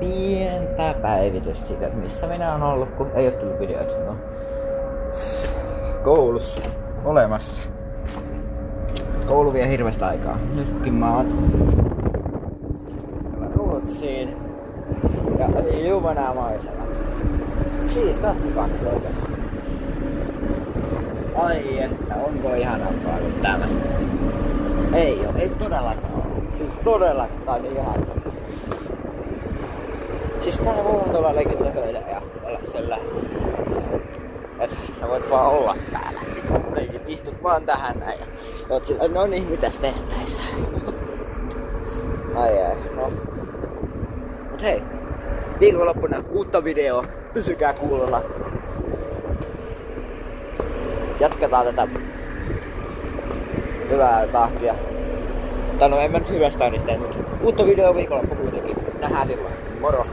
pientä päivitystä siitä, että missä minä oon ollut, kun ei oo tullut videoita. No. Koulussa olemassa. Koulu vie hirveästi aikaa. Nytkin mä oon Ruotsiin. Ja juva nää maisemat. Siis kattokaa nyt oikeesti. Ai että, onko ihanampaa kuin tämä? Ei oo, ei todellakaan oo. Siis todellakaan ihana. Siis täällä voi tuolla leikillä höydä ja olla siellä. Et sä voit vaan olla täällä. Istut vaan tähän näin ja oot sillä, no niin, mitäs tehtäis? Ai, no. Mut hei, viikonloppuna uutta videoa, pysykää kuulolla. Jatketaan tätä hyvää tahtia. Tai no en mä nyt hyvästä tahdista, mutta uutta videoa viikonloppu kuitenkin. Nähdään silloin. Moro!